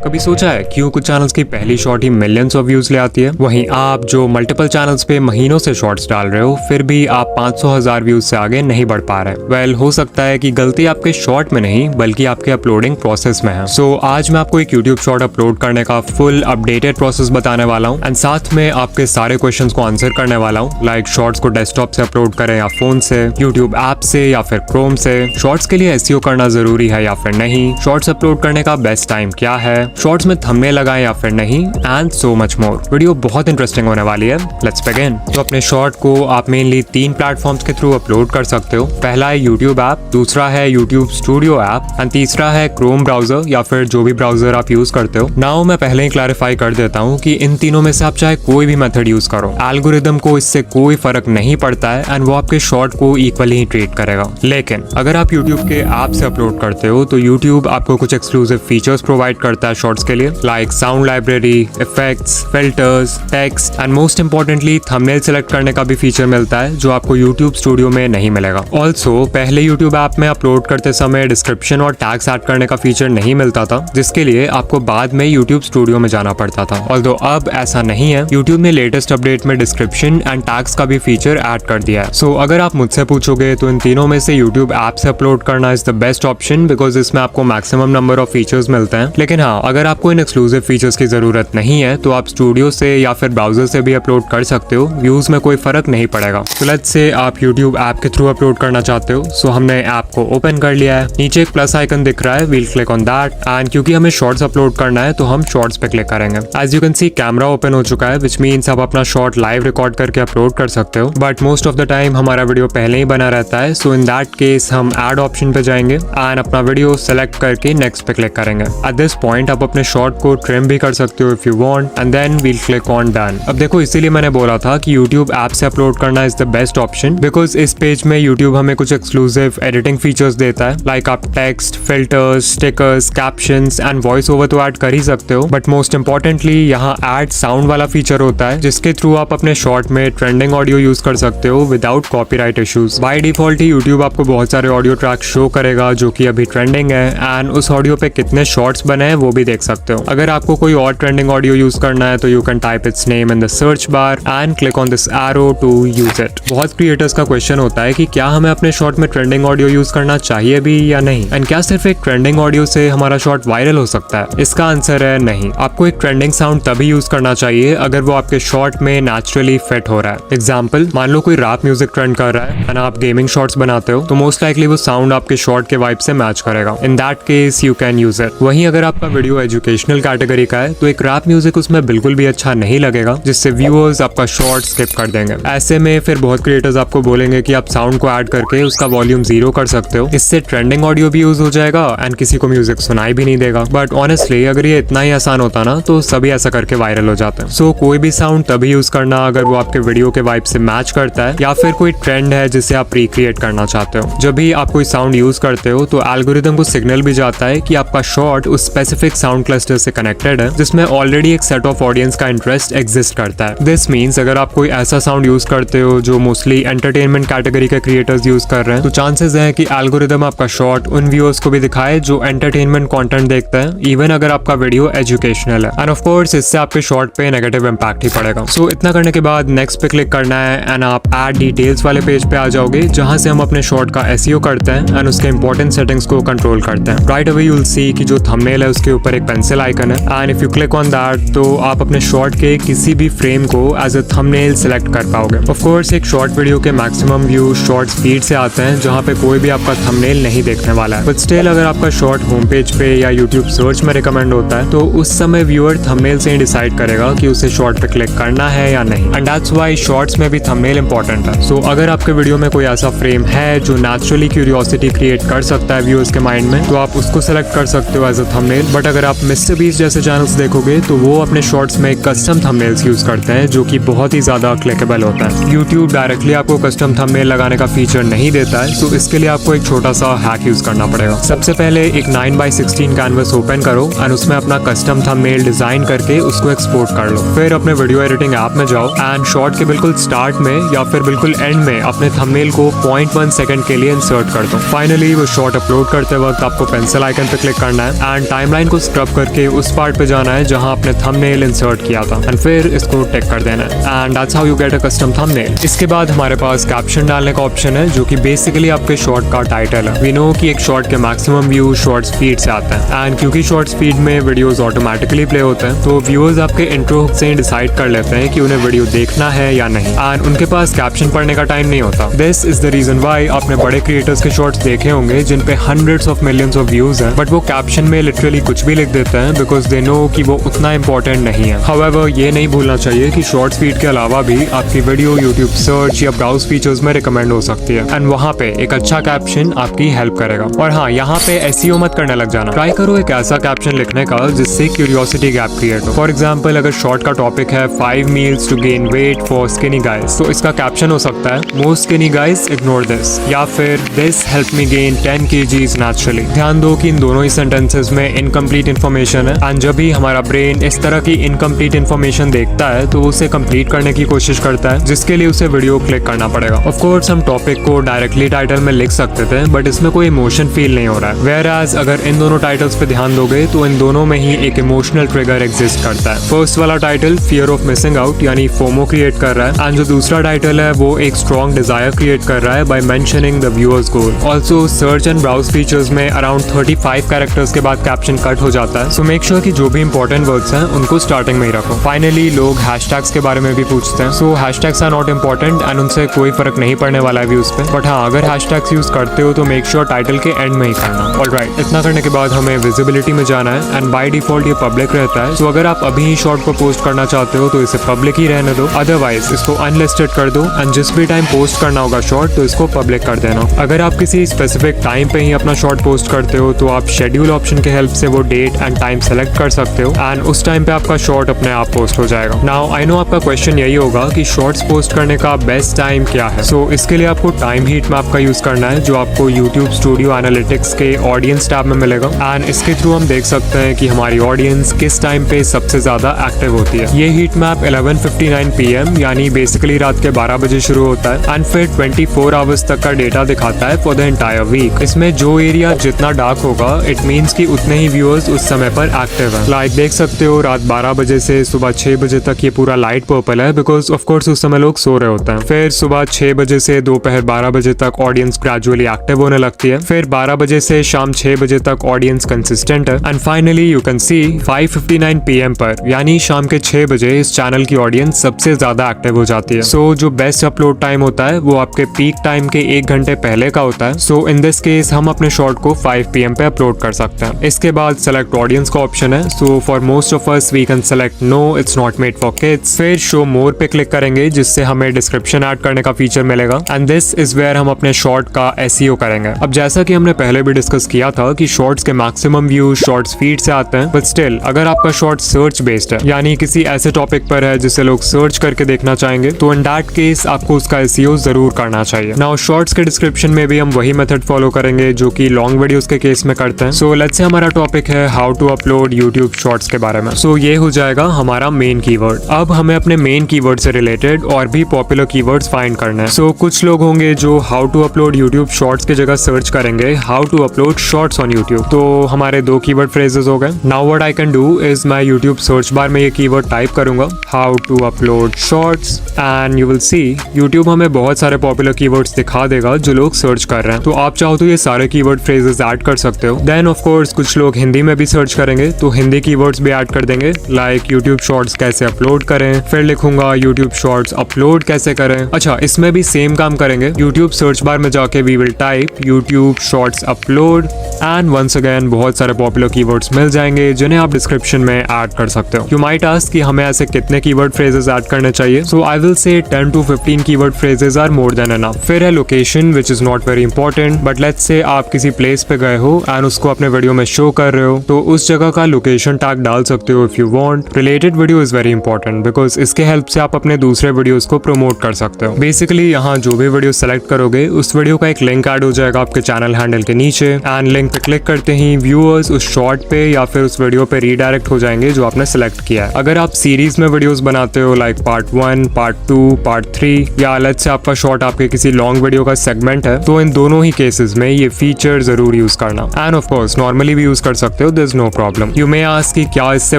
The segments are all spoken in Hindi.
कभी सोचा है क्यों कुछ चैनल्स की पहली shot he millions of views ले आती है, वहीं आप जो मल्टीपल चैनल्स पे महीनों से शॉर्ट्स डाल रहे हो फिर भी आप 500,000 व्यूज से आगे नहीं बढ़ पा रहे। वेल, हो सकता है कि गलती आपके शॉर्ट में नहीं बल्कि आपके अपलोडिंग प्रोसेस में है। सो आज मैं आपको एक यूट्यूब शॉर्ट अपलोड करने का फुल अपडेटेड प्रोसेस बताने वाला हूँ एंड साथ में आपके सारे क्वेश्चन को आंसर करने वाला हूँ, लाइक शॉर्ट्स को डेस्कटॉप से अपलोड करें या फोन से, यूट्यूब ऐप से या फिर क्रोम से, शॉर्ट्स के लिए एसईओ करना जरूरी है या फिर नहीं, शॉर्ट्स अपलोड करने का बेस्ट टाइम क्या है, शॉर्ट्स में थंबनेल लगाएं या फिर नहीं, and so much more. Video बहुत इंटरेस्टिंग होने वाली है। Let's begin. तो अपने शॉर्ट को आप मेनली 3 प्लेटफॉर्म्स के थ्रू अपलोड कर सकते हो। पहला है यूट्यूब ऐप, दूसरा है यूट्यूब स्टूडियो ऐप एंड तीसरा है क्रोम ब्राउजर या फिर जो भी ब्राउजर आप यूज करते हो। नाउ मैं पहले ही क्लैरिफाई कर देता हूँ कि इन तीनों में से आप चाहे कोई भी मेथड यूज करो, एल्गोरिदम को इससे कोई फर्क नहीं पड़ता है एंड वो आपके शॉर्ट को इक्वली ही ट्रीट करेगा। लेकिन अगर आप यूट्यूब के ऐप से अपलोड करते हो तो यूट्यूब आपको कुछ एक्सक्लूसिव फीचर्स प्रोवाइड करता है शॉर्ट्स के लिए, like sound library, effects, filters, text and most importantly thumbnail select करने का भी फीचर मिलता है जो आपको यूट्यूब स्टूडियो में नहीं मिलेगा। ऑल्सो पहले यूट्यूब ऐप में अपलोड करते समय डिस्क्रिप्शन और टैग्स ऐड करने का फीचर नहीं मिलता था, जिसके लिए आपको बाद में यूट्यूब स्टूडियो में जाना पड़ता था। ऑल्दो अब ऐसा नहीं है, यूट्यूब ने लेटेस्ट अपडेट में डिस्क्रिप्शन एंड टैग्स का भी फीचर ऐड कर दिया है। सो अगर आप मुझसे पूछोगे तो इन तीनों में से यूट्यूब ऐप से अपलोड करना is the best option because इसमें आपको मैक्सिमम नंबर ऑफ फीचर्स मिलते हैं। लेकिन हाँ, अगर आपको इन एक्सक्लूसिव फीचर्स की जरूरत नहीं है तो आप स्टूडियो से या फिर ब्राउजर से भी अपलोड कर सकते हो, व्यूज में कोई फर्क नहीं पड़ेगा। तो लेट्स से आप यूट्यूब ऐप के थ्रू अपलोड करना चाहते हो, सो हमने ऐप को ओपन कर लिया है। नीचे एक प्लस आइकन दिख रहा है, we'll click on that and क्योंकि हमें शॉर्ट्स अपलोड करना है तो हम शॉर्ट्स पे क्लिक करेंगे। As you can see camera open हो चुका है, विच मीन्स आप अपना शॉर्ट लाइव रिकॉर्ड करके अपलोड कर सकते हो, but most of the time हमारा वीडियो पहले ही बना रहता है। सो इन दैट केस हम ऐड ऑप्शन पे जाएंगे एंड अपना वीडियो सेलेक्ट करके नेक्स्ट पे क्लिक करेंगे। एट दिस पॉइंट आप अपने शॉर्ट को ट्रिम भी कर सकते हो if you want and then we'll click on done. अब देखो, इसीलिए मैंने बोला था कि यूट्यूब ऐप से अपलोड करना is the best option because इस पेज में यूट्यूब हमें कुछ एक्सक्लूसिव एडिटिंग फीचर्स देता है, लाइक आप text, filters, stickers, captions and voice over तो ऐड कर ही सकते हो, बट मोस्ट इंपॉर्टेंटली यहाँ ऐड साउंड वाला फीचर होता है जिसके थ्रू आप अपने शॉर्ट में ट्रेंडिंग ऑडियो यूज कर सकते हो without copyright issues. By default he YouTube आपको बहुत सारे ऑडियो ट्रैक शो करेगा जो कि अभी ट्रेंडिंग है एंड उस ऑडियो पे कितने शॉर्ट्स बने हैं वो भी देख सकते हो। अगर आपको कोई और ट्रेंडिंग ऑडियो यूज करना है तो you can type its name in the search bar and click on this arrow to use it. बहुत क्रिएटर्स का क्वेश्चन होता है कि क्या हमें अपने शॉर्ट में ट्रेंडिंग ऑडियो यूज करना चाहिए भी या नहीं, एंड क्या सिर्फ एक ट्रेंडिंग ऑडियो से हमारा शॉर्ट वायरल हो सकता है। इसका आंसर है नहीं। आपको एक ट्रेंडिंग साउंड तभी यूज करना चाहिए अगर वो आपके शॉर्ट में नेचुरली फिट हो रहा है। एग्जाम्पल, मान लो कोई रैप म्यूजिक ट्रेंड कर रहा है एंड आप गेमिंग शॉर्ट्स बनाते हो तो मोस्ट लाइकली वो साउंड आपके शॉर्ट के वाइब से मैच करेगा। इन that case you can use it. वहीं अगर आपका वीडियो एजुकेशनल कैटेगरी का है तो एक रैप म्यूजिक उसमें बिल्कुल भी अच्छा नहीं लगेगा, जिससे व्यूअर्स आपका शॉर्ट स्किप कर देंगे। ऐसे में फिर बहुत क्रिएटर्स आपको बोलेंगे कि आप साउंड को ऐड करके उसका वॉल्यूम 0 कर सकते हो, इससे ट्रेंडिंग ऑडियो भी यूज हो जाएगा एंड किसी को म्यूजिक सुनाई भी नहीं देगा। बट ऑनेस्टली अगर ये इतना ही आसान होता ना तो सभी ऐसा करके वायरल हो जाते हैं। सो कोई भी साउंड तभी यूज करना अगर वो आपके वीडियो के वाइब से मैच करता है या फिर कोई ट्रेंड है जिसे आप रिक्रिएट करना चाहते हो। जब भी आप कोई साउंड यूज करते हो तो एल्गोरिदम को सिग्नल भी जाता है कि आपका शॉर्ट उस स्पेसिफिक साउंड क्लस्टर से कनेक्टेड है जिसमें ऑलरेडी एक सेट ऑफ ऑडियंस का इंटरेस्ट एग्जिस्ट करता है। दिस मीन्स अगर आप कोई ऐसा साउंड यूज करते हो जो मोस्टली एंटरटेनमेंट कैटेगरी के क्रिएटर्स यूज कर रहे हैं तो चांसेस हैं कि एल्गोरिदम आपका शॉर्ट उन व्यूअर्स को भी दिखाए जो एंटरटेनमेंट कंटेंट देखते हैं, इवन अगर आपका वीडियो एजुकेशनल है। एंड ऑफ कोर्स इससे आपके शॉर्ट पे नेगेटिव इंपैक्ट ही पड़ेगा। सो इतना करने के बाद नेक्स्ट पे क्लिक करना है एंड आप ऐड डिटेल्स वाले पेज पे आ जाओगे जहां से हम अपने शॉर्ट का एसईओ करते हैं एंड उसके इंपॉर्टेंट सेटिंग्स को कंट्रोल करते हैं। राइट अवे यू विल सी कि जो थंबनेल है उसके ऊपर एक पेंसिल आइकन है and if you click on that तो आप अपने शॉर्ट के किसी भी फ्रेम को एज अ थंबनेल सेलेक्ट कर पाओगे। ऑफ कोर्स एक शॉर्ट वीडियो के मैक्सिमम व्यू शॉर्ट स्पीड से आते हैं जहां पे कोई भी आपका थंबनेल नहीं देखने वाला है, बट स्टिल अगर आपका शॉर्ट होम पेज पे या यूट्यूब सर्च में रिकमेंड होता है तो उस समय व्यूअर थंबनेल से ही डिसाइड करेगा कि उसे शॉर्ट पे क्लिक करना है या नहीं, एंड दैट्स व्हाई शॉर्ट्स में भी थंबनेल इंपॉर्टेंट है। सो अगर आपके वीडियो में कोई ऐसा फ्रेम है जो नेचुरली क्यूरियोसिटी क्रिएट कर सकता है व्यूअर्स के माइंड में तो आप उसको सेलेक्ट कर सकते हो एज अ थंबनेल। बट अगर आप मिस्टर बीस्ट जैसे चैनल्स देखोगे तो वो अपने शॉर्ट्स में कस्टम थंबनेल्स यूज करते हैं जो कि बहुत ही ज्यादा क्लिकेबल होता है। यूट्यूब डायरेक्टली आपको कस्टम थंबनेल लगाने का फीचर नहीं देता है, तो इसके लिए आपको एक छोटा सा हैक यूज करना पड़ेगा। सबसे पहले एक 9x16 कैनवस ओपन करो और उसमें अपना कस्टम थंबनेल डिजाइन करके उसको एक्सपोर्ट कर लो। फिर अपने वीडियो एडिटिंग ऐप में जाओ एंड शॉर्ट के बिल्कुल स्टार्ट में या फिर बिल्कुल एंड में अपने थंबनेल को 0.1 सेकंड के लिए इंसर्ट कर दो। फाइनली वो शॉर्ट अपलोड करते वक्त आपको पेंसिल आइकन पे क्लिक करना है एंड टाइमलाइन को स्क्रब करके उस पार्ट पे जाना है जहाँ आपने थंबनेल इंसर्ट किया था एंड फिर इसको टिक कर देना है and that's how you get a custom thumbnail. इसके बाद हमारे पास कैप्शन डालने का ऑप्शन है जो कि बेसिकली आपके शॉर्ट का टाइटल है। वी नो कि एक शॉर्ट के मैक्सिमम व्यू शॉर्ट्स फीड से आते हैं एंड क्योंकि शॉर्ट्स फीड में वीडियोस ऑटोमेटिकली प्ले होते हैं तो व्यूअर्स आपके इंट्रो से ही डिसाइड कर लेते हैं कि उन्हें वीडियो देखना है या नहीं एंड उनके पास कैप्शन पढ़ने का टाइम नहीं होता। This is the reason why आपने बड़े क्रिएटर्स के शॉर्ट्स देखे होंगे जिन पे hundreds of millions of views हैं बट वो कैप्शन में लिटरली कुछ भी लिख देते हैं बिकॉज दे नो कि वो उतना इंपॉर्टेंट नहीं है। हाउएवर ये नहीं भूलना चाहिए कि शॉर्ट्स फीड के अलावा भी आपकी वीडियो यूट्यूब सर्च या ब्राउज फीचर्स में रिकमेंड हो सकती है एंड वहाँ पे एक अच्छा कैप्शन आपकी हेल्प करेगा। और हाँ, यहाँ पे एसईओ मत करने लग जाना। ट्राई करो एक ऐसा कैप्शन लिखने का जिससे क्यूरियोसिटी गैप क्रिएट हो। फॉर एग्जाम्पल अगर शॉर्ट का टॉपिक है 5 meals to gain weight for skinny guys तो इसका कैप्शन हो सकता है most skinny guys ignore this या फिर this help me gain 10 kgs naturally. ध्यान दो कि इन दोनों ही सेंटेंसेस में इनकम्प्लीट इन्फॉर्मेशन है एंड जब भी हमारा ब्रेन इस तरह की इनकम्प्लीट इन्फॉर्मेशन देखता है तो उसे कंप्लीट करने की कोशिश करता है जिसके लिए उसे वीडियो क्लिक करना पड़ेगा। ऑफ कोर्स हम टॉपिक को डायरेक्टली टाइटल में लिख सकते थे बट इसमें कोई इमोशन फील नहीं हो रहा है। वेयर एज अगर इन दोनों टाइटल्स पे ध्यान दोगे तो इन दोनों में ही एक इमोशनल ट्रिगर एग्जिस्ट करता है। फर्स्ट वाला title fear of missing out यानी फोमो क्रिएट कर रहा है एंड जो दूसरा टाइटल है वो एक स्ट्रॉन्ग डिजायर क्रिएट कर रहा है by mentioning the viewers goal. Also search and browse features में अराउंड 35 कैरेक्टर्स के बाद कैप्शन कट हो जाता है सो मेक श्योर कि जो भी इंपॉर्टेंट वर्ड्स हैं उनको स्टार्टिंग में ही रखो। फाइनली लोग हैशटैग्स के बारे में भी पूछते हैं so hashtags are not important and उनसे कोई फर्क नहीं पड़ने वाला है व्यूज पे बट हाँ अगर हैशटैग्स यूज करते हो तो मेक श्योर टाइटल के एंड में ही करना। ऑलराइट, इतना करने के बाद हमें विजिबिलिटी में जाना है एंड बाय डिफॉल्ट ये पब्लिक रहता है। सो अगर आप अभी ही शॉर्ट को पोस्ट करना चाहते हो तो इसे पब्लिक ही रहने दो, अदरवाइज इसको अनलिस्टेड कर दो एंड जिस भी टाइम पोस्ट करना होगा शॉर्ट तो इसको पब्लिक कर देना। अगर आप किसी स्पेसिफिक टाइम पे ही अपना शॉर्ट पोस्ट करते हो तो आप शेड्यूल ऑप्शन के हेल्प से वो डेट एंड टाइम सेलेक्ट कर सकते हो एंड उस टाइम पे आपका शॉर्ट अपने आप पोस्ट हो जाएगा। नाउ आई नो आपका क्वेश्चन यही होगा कि शॉर्ट्स पोस्ट करने का बेस्ट टाइम क्या है। सो इसके लिए आपको टाइम हीट मैप का यूज करना है जो आपको यूट्यूब स्टूडियो एनालिटिक्स के ऑडियंस टैब में मिलेगा एंड इसके थ्रू हम देख सकते हैं कि हमारी ऑडियंस किस टाइम पे सबसे ज्यादा एक्टिव होती है। ये हीट मैप 11:59 PM यानी बेसिकली रात के 12 बजे शुरू होता है एंड फिर 24 आवर्स तक का डेटा दिखाता है फॉर द एंटायर वीक। इसमें जो एरिया जितना डार्क होगा इट मीन्स कि उतने ही व्यूअर्स उस समय पर एक्टिव है। लाइक देख सकते हो रात 12 बजे से सुबह 6 बजे तक ये पूरा लाइट पर्पल है बिकॉज ऑफ कोर्स उस समय लोग सो रहे होते हैं। फिर सुबह 6 बजे से दोपहर 12 बजे तक ऑडियंस ग्रेजुअली एक्टिव होने लगती है। फिर 12 बजे से शाम 6 बजे तक ऑडियंस कंसिस्टेंट है and finally you can C 5:59 PM पर यानी शाम के 6 बजे इस चैनल की ऑडियंस सबसे ज्यादा एक्टिव हो जाती है। सो जो बेस्ट अपलोड टाइम होता है वो आपके पीक टाइम के 1 घंटे पहले का होता है। सो इन दिस केस हम अपने शॉर्ट को 5 PM पे अपलोड कर सकते हैं। इसके बाद सेलेक्ट ऑडियंस का ऑप्शन है। So for most of us we can select no it's not made for kids. फिर शो मोर पे क्लिक करेंगे जिससे हमें डिस्क्रिप्शन ऐड करने का फीचर मिलेगा एंड दिस इज वेयर हम अपने शॉर्ट का एसईओ करेंगे। अब जैसा कि हमने पहले भी डिस्कस किया था कि शॉर्ट्स के मैक्सिमम व्यूज शॉर्ट्स फीड से आते हैं बट स्टिल अगर आपका शॉर्ट सर्च बेस्ड है यानी किसी ऐसे टॉपिक पर है जिसे लोग सर्च करके देखना चाहेंगे तो इन दैट केस आपको उसका एसईओ जरूर करना चाहिए। नाउ शॉर्ट्स के डिस्क्रिप्शन में भी हम वही मेथड फॉलो करेंगे जो कि लॉन्ग वीडियोस के केस में करते हैं। सो लेट्स से हमारा टॉपिक है how to upload YouTube shorts के बारे में। सो ये हो जाएगा हमारा मेन कीवर्ड। अब हमें अपने मेन कीवर्ड से रिलेटेड और भी पॉपुलर कीवर्ड्स फाइंड करने हैं। सो कुछ लोग होंगे जो how to upload YouTube shorts की जगह सर्च करेंगे how to upload shorts on YouTube. तो हमारे 2 कीवर्ड फ्रेजेस हो गए। Now what I can do is मैं यूट्यूब सर्च बार में ये कीवर्ड टाइप करूंगा how to upload shorts and you will see YouTube हमें बहुत सारे पॉपुलर कीवर्ड्स दिखा देगा जो लोग सर्च कर रहे हैं। तो आप चाहो तो ये सारे कीवर्ड फ्रेजेस ऐड कर सकते हो। देन ऑफ कोर्स कुछ लोग हिंदी में भी सर्च करेंगे तो हिंदी कीवर्ड्स भी ऐड कर देंगे लाइक यूट्यूब शॉर्ट्स कैसे अपलोड करें। फिर लिखूंगा यूट्यूब शॉर्ट्स अपलोड कैसे करें। अच्छा, इसमें भी सेम काम करेंगे। यूट्यूब सर्च बार में जाके we will type YouTube shorts upload and once again बहुत सारे पॉपुलर कीवर्ड्स मिल जाएंगे जिन्हें आप डिस्क्रिप्शन में ऐड कर सकते हो। यू माइट आस्क कि हमें ऐसे कितने कीवर्ड फ्रेजेस ऐड करने चाहिए। सो I will say 10 to 15 keyword phrases are more than enough. फिर है location which is not very important but let's say आप किसी प्लेस पे गए हो एंड उसको अपने वीडियो में शो कर रहे हो तो उस जगह का लोकेशन टैग डाल सकते हो if you want. Related video is very important because इसके हेल्प से आप अपने दूसरे वीडियोस को प्रमोट कर सकते हो। बेसिकली यहाँ जो भी वीडियो सेलेक्ट करोगे उस वीडियो का एक लिंक ऐड हो जाएगा आपके चैनल हैंडल के नीचे एंड लिंक पे क्लिक करते ही व्यूअर्स उस शॉर्ट पे या फिर उस वीडियो पे रीडायरेक्ट हो जाएंगे जो आपने सेलेक्ट किया है। अगर आप सीरीज में वीडियोस बनाते हो लाइक पार्ट 1, पार्ट 2, पार्ट 3 या लेट्स से आपका शॉर्ट आपके किसी लॉन्ग वीडियो का सेगमेंट है तो इन दोनों ही केसेस में ये फीचर जरूर यूज करना एंड ऑफ कोर्स नॉर्मली भी यूज कर सकते हो। Is no problem. You may ask कि क्या इससे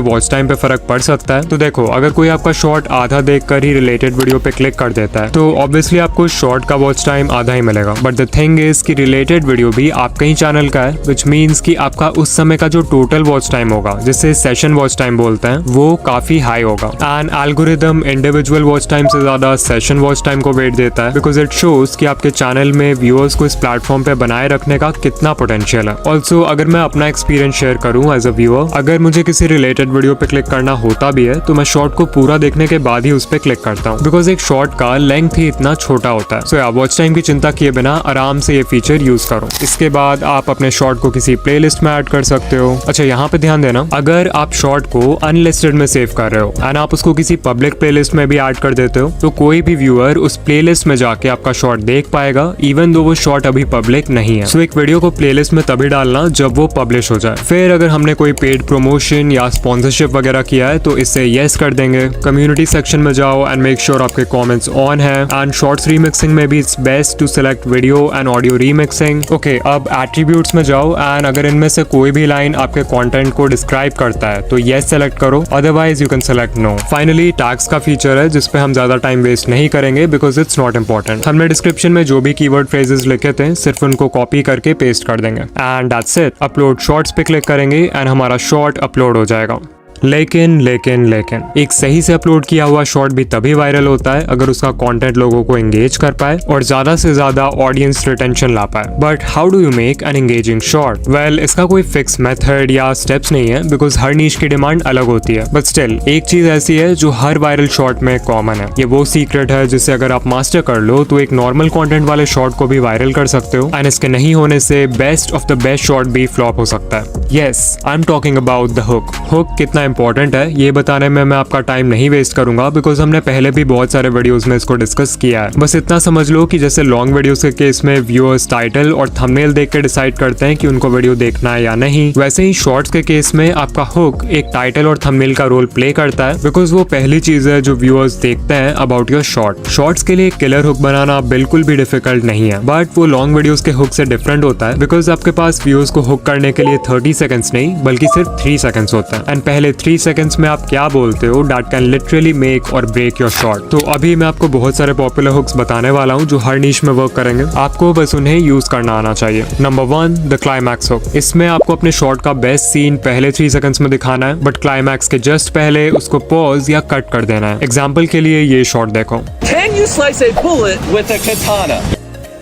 वॉच टाइम पे फर्क पड़ सकता है। तो देखो, अगर कोई आपका शॉर्ट आधा देखकर ही रिलेटेड वीडियो पे क्लिक कर देता है तो ऑब्वियसली आपको शॉर्ट का वॉच टाइम आधा ही मिलेगा। बट द थिंग इज कि रिलेटेड वीडियो भी आपका ही चैनल का है, विच मीन्स कि आपका उस समय का जो टोटल वॉच टाइम होगा, जिसे सेशन वॉच टाइम बोलते हैं, वो काफी हाई होगा। And algorithm individual watch time से ज्यादा सेशन वॉच टाइम को वेट देता है, बिकॉज इट शोज कि आपके चैनल में व्यूअर्स को इस प्लेटफॉर्म पे बनाए रखने का कितना पोटेंशियल है। ऑल्सो अगर मैं अपना एक्सपीरियंस शेयर करूं एज अ व्यूअर, अगर मुझे किसी रिलेटेड वीडियो पे क्लिक करना होता भी है तो मैं शॉर्ट को पूरा देखने के बाद ही उस पे क्लिक करता हूँ, बिकॉज एक शॉर्ट का लेंथ ही इतना छोटा होता है। सो या वॉच टाइम की चिंता किए बिना आराम से ये फीचर यूज करो। इसके बाद आप अपने शॉर्ट को किसी प्लेलिस्ट में ऐड कर सकते हो। अच्छा, यहाँ पे ध्यान देना, अगर आप शॉर्ट को अनलिस्टेड में सेव कर रहे हो एंड आप उसको किसी पब्लिक प्लेलिस्ट में भी ऐड कर देते हो तो कोई भी व्यूअर उस प्लेलिस्ट में जाके आपका शॉर्ट देख पाएगा, इवन दो वो शॉर्ट अभी पब्लिक नहीं है। सो एक वीडियो को प्लेलिस्ट में तभी डालना जब वो पब्लिश हो जाए। फिर अगर हमने कोई पेड प्रमोशन या स्पॉन्सरशिप वगैरह किया है तो इसे येस कर देंगे। कम्युनिटी सेक्शन में जाओ एंड मेक श्योर आपके कमेंट्स ऑन है। एंड शॉर्ट्स रीमिक्सिंग में भी it's best to select video and audio remixing. Okay, अब एट्रीब्यूट्स में जाओ एंड अगर इनमें से कोई भी लाइन आपके कंटेंट को डिस्क्राइब करता है तो येस सेलेक्ट करो, otherwise you can select no. Finally tags का फीचर है जिसपे हम ज्यादा टाइम वेस्ट नहीं करेंगे बिकॉज इट्स नॉट इंपॉर्टेंट। हमने डिस्क्रिप्शन में जो भी कीवर्ड फ्रेजेस लिखे थे सिर्फ उनको कॉपी करके पेस्ट कर देंगे and that's it. Upload shorts पे क्लिक करेंगे एंड हमारा शॉर्ट अपलोड हो जाएगा। लेकिन एक सही से अपलोड किया हुआ शॉर्ट भी तभी वायरल होता है अगर उसका कंटेंट लोगों को एंगेज कर पाए और ज्यादा से ज्यादा ऑडियंस रिटेंशन ला पाए। But how do you make an engaging short? Well, इसका कोई फिक्स मेथड या स्टेप्स नहीं है बिकॉज हर नीश की डिमांड अलग होती है। बट स्टिल एक चीज ऐसी है जो हर वायरल शॉर्ट में कॉमन है। ये वो सीक्रेट है जिसे अगर आप मास्टर कर लो तो एक नॉर्मल कॉन्टेंट वाले शॉर्ट को भी वायरल कर सकते हो एंड इसके नहीं होने से best of the best short भी फ्लॉप हो सकता है। Yes, I am talking about the hook. Hook कितना इंपॉर्टेंट है ये बताने में मैं आपका टाइम नहीं वेस्ट करूंगा बिकॉज हमने पहले भी बहुत सारे वीडियोस में इसको डिस्कस किया है। बस इतना समझ लो कि जैसे लॉन्ग वीडियोस के केस में व्यूअर्स टाइटल और थंबनेल देख के डिसाइड करते हैं कि उनको वीडियो देखना है या नहीं, वैसे ही शॉर्ट्स के केस में आपका हुक एक टाइटल और थंबनेल का रोल प्ले करता है बिकॉज वो पहली चीज है जो व्यूअर्स देखते हैं अबाउट योर शॉर्ट। शॉर्ट्स के लिए किलर हुक बनाना बिल्कुल भी डिफिकल्ट नहीं है, बट वो लॉन्ग वीडियोस के हुक से डिफरेंट होता है बिकॉज आपके पास व्यूअर्स को हुक करने के लिए 30 सेकंड्स नहीं बल्कि सिर्फ 3 सेकंड्स होता है एंड पहले 3 सेकंड्स में आप क्या बोलते हो दैट कैन लिटरली मेक और ब्रेक योर शॉर्ट। तो अभी मैं आपको बहुत सारे पॉपुलर हुक्स बताने वाला हूँ जो हर नीश में वर्क करेंगे, आपको बस उन्हें यूज करना आना चाहिए। Number 1, the climax hook. इसमें आपको अपने शॉर्ट का बेस्ट सीन पहले 3 सेकंड्स में दिखाना है बट क्लाइमैक्स के जस्ट पहले उसको पॉज या कट कर देना है। एग्जाम्पल के लिए ये शॉर्ट देखो। Can you slice a bullet with a katana?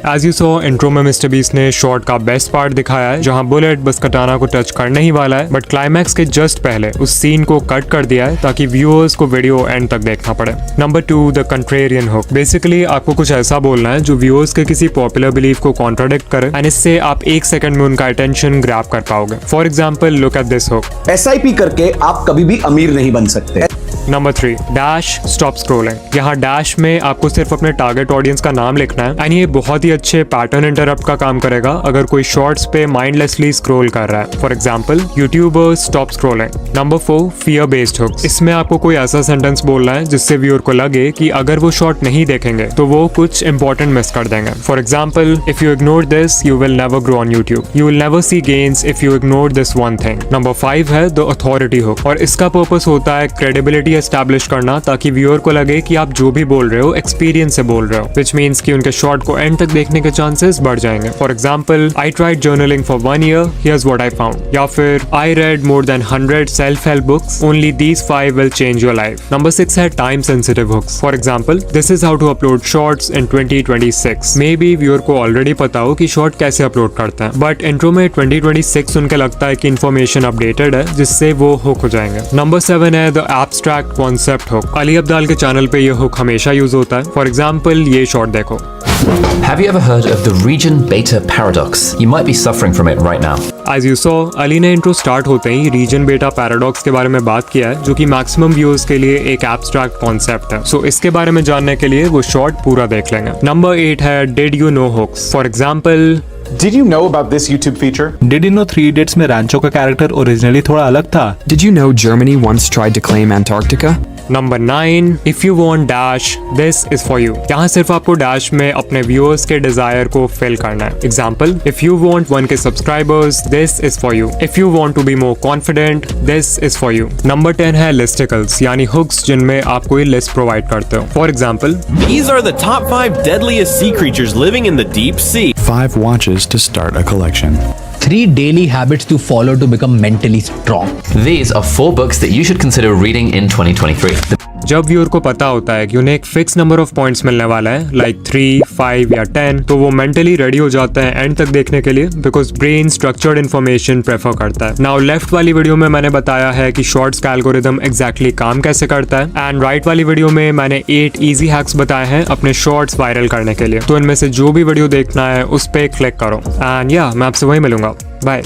As you saw intro में मिस्टर बीस्ट ने शॉर्ट का बेस्ट पार्ट दिखाया है जहां बुलेट बस कटाना को टच करने ही वाला है बट क्लाइमैक्स के जस्ट पहले उस सीन को कट कर दिया है ताकि व्यूअर्स को वीडियो एंड तक देखना पड़े। Number 2, the contrarian hook. Basically आपको कुछ ऐसा बोलना है जो व्यूअर्स के किसी पॉपुलर बिलीफ को कॉन्ट्राडिक्ट करे एंड इससे आप 1 सेकंड में उनका अटेंशन ग्रैब कर पाओगे। For example, look at this hook. SIP करके आप कभी भी अमीर नहीं बन सकते। Number 3, dash stop scrolling. यहाँ डैश में आपको सिर्फ अपने टारगेट ऑडियंस का नाम लिखना है एंड ये बहुत ही अच्छे पैटर्न इंटरप्ट का काम करेगा अगर कोई शॉर्ट्स पे माइंडलेसली स्क्रॉल कर रहा है। For example, YouTuber stop scrolling. Number 4, fear based hooks. इसमें आपको कोई ऐसा सेंटेंस बोलना है जिससे व्यूअर को लगे कि अगर वो शॉर्ट नहीं देखेंगे तो वो कुछ इंपॉर्टेंट मिस कर देंगे। For example, if you ignore this you will never grow on YouTube, you will never see gains if you ignore this one thing. Number 5 है द अथॉरिटी हुक और इसका पर्पस होता है क्रेडिबिलिटी एस्टैब्लिश करना ताकि व्यूअर को लगे कि आप जो भी बोल रहे हो एक्सपीरियंस से बोल रहे हो, विच मीन्स कि उनके शॉर्ट को एंड तक देखने के चांसेस बढ़ जाएंगे। For example, I tried journaling for 1 year, here's what I found, या फिर I read more than 100 self help books, only these 5 will change your life। Number 6 है time sensitive hooks. For example, this is how to upload shorts in 2026। Maybe viewer को ऑलरेडी पता हो कि शॉर्ट कैसे अपलोड करते हैं बट इंट्रो में 2026 उनके लगता है कि इन्फॉर्मेशन अपडेटेड है जिससे वो हुक हो जाएंगे। नंबर 7 है the abstract concept hook. Ali Abdaal के चैनल पे ये हुक हमेशा यूज होता है। फॉर एग्जाम्पल, ये शॉर्ट देखो। Have you ever heard of the region beta paradox? You might be suffering from it right now. As you saw, Ali ने इंट्रो स्टार्ट होते ही रीजन बेटा पैराडॉक्स के बारे में बात किया है जो कि मैक्सिमम व्यूअर्स के लिए एक एब्स्ट्रैक्ट कॉन्सेप्ट है। सो इसके बारे में जानने के लिए वो शॉर्ट पूरा देख लेंगे। नंबर 8 है did you know hooks. For example, Did you know about this YouTube feature? Did you know 3 Idiots में रैंचो का कैरेक्टर ओरिजिनली थोड़ा अलग था? Did you know Germany once tried to claim Antarctica? Number 9, if you want dash this is for you. यहाँ सिर्फ आपको डैश में अपने व्यूअर्स के डिजायर को फिल करना है। Example, if you want 1K subscribers this is for you. If you want to be more confident this is for you. Number 10 है लिस्टिकल्स यानी हुक्स जिनमें आप कोई लिस्ट प्रोवाइड करते हो। For example, These are the top 5 deadliest sea creatures living in the deep sea. 5 watches to start a collection. 3 daily habits to follow to become mentally strong. These are 4 books that you should consider reading in 2023. जब व्यूअर को पता होता है कि उन्हें एक फिक्स नंबर ऑफ पॉइंट्स मिलने वाला है लाइक 3, 5 या 10, तो वो मेंटली रेडी हो जाता है एंड तक देखने के लिए because brain structured information prefer करता है। नाउ लेफ्ट वाली वीडियो में मैंने बताया है कि शॉर्ट्स का एल्गोरिदम एग्जैक्टली काम कैसे करता है एंड राइट वाली वीडियो में मैंने 8 इजी हैक्स बताए हैं अपने शॉर्ट्स वायरल करने के लिए। तो इनमें से जो भी वीडियो देखना है उस पर क्लिक करो एंड या मैं आपसे वही मिलूंगा। बाय।